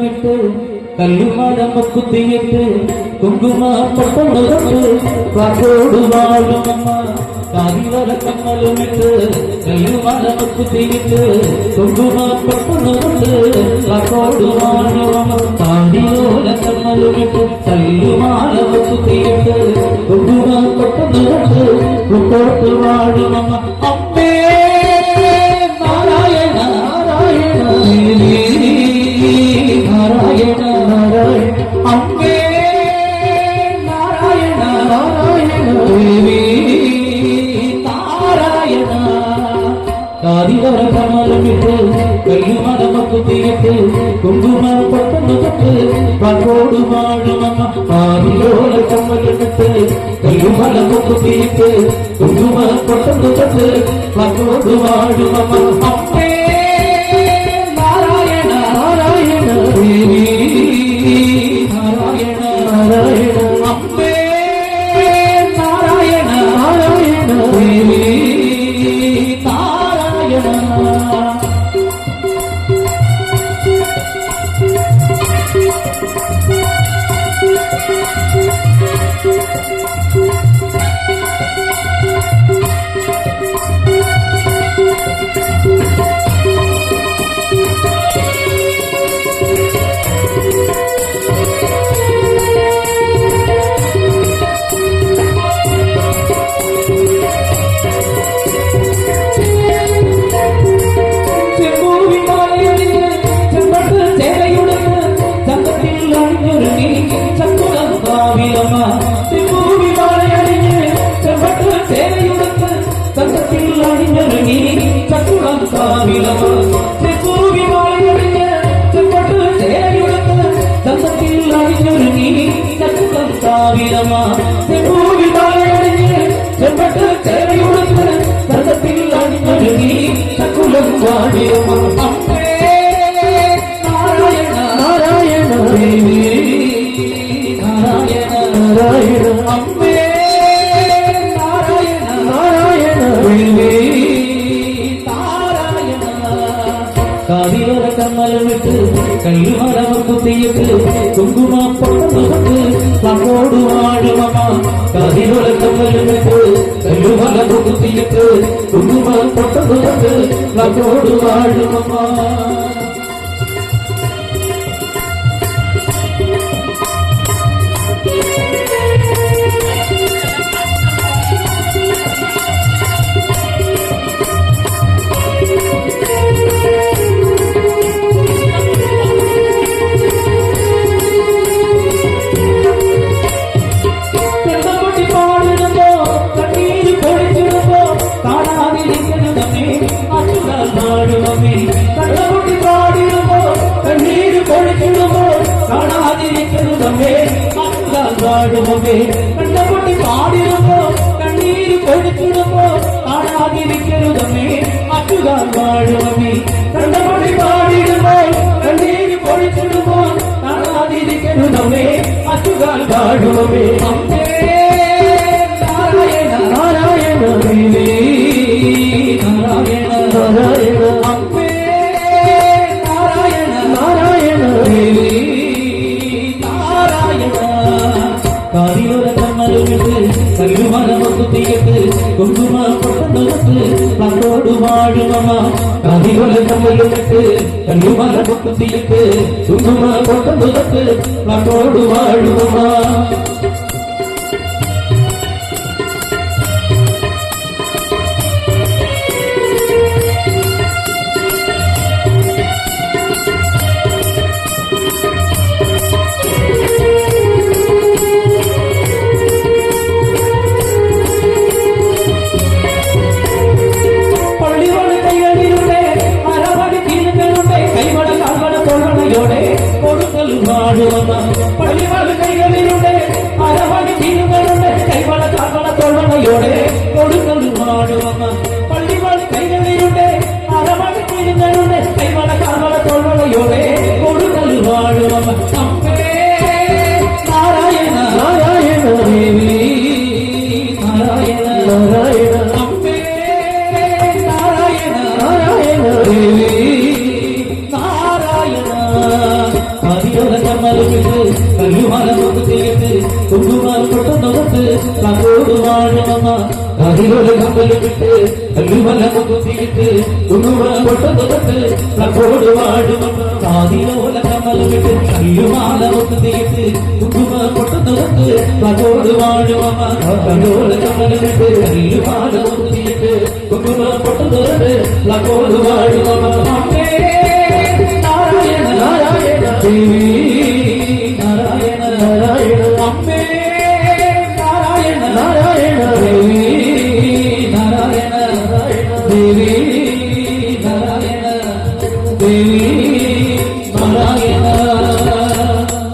ഇട്ട് കല്ലുമടമ കുത്തിയിട്ട് കുങ്കുമ പൊട്ടുന്നതൊട്ട് കാക്കോട് വാഴുമമ്മ കാതിവര കമ്മലുമിട്ട് കല്ലുമടമ കുത്തിയിട്ട് കുങ്കുമ പൊട്ടുന്നതൊട്ട് കാക്കോട് വാഴുമമ്മ കാതിയോല കമ്മലുമിട്ട് കല്ലുമാടമ കുത്തിയിട്ട് കുങ്കുമ പൊട്ടുന്നതൊട്ട് കുക്കോട്ട് വാഴുമമ്മ അമ്മേ നാരായണ നാരായണ നാരായണ നാരായണ അമ്മേ നാരായണ നാരായണ ദേവി നാരായണ കാതിവര കമലമിട്ട് കല്ലുമടമ കുത്തിയിട്ട് കുങ്കുമ പൊട്ടുന്നതൊട്ട് കാക്കോട് വാഴുമമ്മ കാതിയോല കമലമിട്ട് കല്ലുമടമ കുത്തിയിട്ട് കുങ്കുമ പൊട്ടുന്നതൊട്ട് കാക്കോട് വാഴുമമ്മ അമ്മേ നാരായണ നാരായണ ദേവി നാരായണ നാരായണ അമ്മേ നാരായണ നാരായണ ദേവി നാരായണ കാതിവര കമ്മലമിട്ട് കല്ലുമടമ കുത്തിയിട്ട് കുങ്കുമ പൊട്ടുന്നതൊട്ട് കാക്കോട് വാഴുമമ്മ കാതിവര കമ്മലമിട്ട് കല്ലുമടമ കുത്തിയിട്ട് കുങ്കുമ പൊട്ടുന്നതൊട്ട് കാക്കോട് വാഴുമമ്മ കണ്ണപൊട്ടി പാടിടുമ്പോ കണ്ണീര് കൊഴിച്ചിടുമ്പോ കാണാതിരിക്കരുതമ്മേ അറ്റുകാൽ വാഴുമമ്മേ കണ്ണപൊട്ടി പാടിടുമ്പോ കണ്ണീര് കൊഴിച്ചിടുമ്പോ കാണാതിരിക്കരുതമ്മേ അറ്റുകാൽ വാഴുമമ്മേ അമ്മേ നാരായണ നാരായണ ദേവി നാരായണ നാരായണ അമ്മേ നാരായണ നാരായണ ദേവി കാതിയോല കമ്മലുമിട്ട് കല്ലുമടമ കുത്തിയിട്ട് കുങ്കുമ പൊട്ടുന്നതൊട്ട് കാക്കോട് വാഴുമമ്മ കാതിയോല കമ്മലുമിട്ട് കല്ലുമടമ കുത്തിയിട്ട് കുങ്കുമ പൊട്ടുന്നതൊട്ട് കാക്കോട് വാഴുമമ്മ പള്ളിവാൾ കൈകളിലൂടെ അരവണി തീരുകളുടെ കൈവള കാവള തൊള്ളയോടെ കൊടുക്കൽ വാടുവമ്മ പള്ളിവാൾ കൈകളിലൂടെ അരവണി തീരുകളുടെ കൈവള കാവള തൊള്ളയോടെ കൊടുക്കൽ വാടുവമ്മ അമ്മേ നാരായണ നാരായണ ദേവി നാരായണ നാരായണ അമ്മേ നാരായണ നാരായണ ദേവി നാരായണ തന്നോട് വാഴുമമ്മ അതിലൊരു കമ്പല് വിട്ട് കല്ലുമല കുത്തിയിട്ട് കുന്നുവ പൊട്ടത് തൊട്ട് തന്നോട് വാഴുമമ്മ അതിലോല കമ്പല് വിട്ട് കല്ലുമാല കുത്തിയിട്ട് കുന്നുവ പൊട്ടത് തൊട്ട് തന്നോട് വാഴുമമ്മ തന്നോട് കമ്പല് വിട്ട് കല്ലുമാല കുത്തിയിട്ട് കുന്നുവ പൊട്ടത് തൊട്ട് തന്നോട് വാഴുമമ്മ നാരായണ നാരായണ ദേവി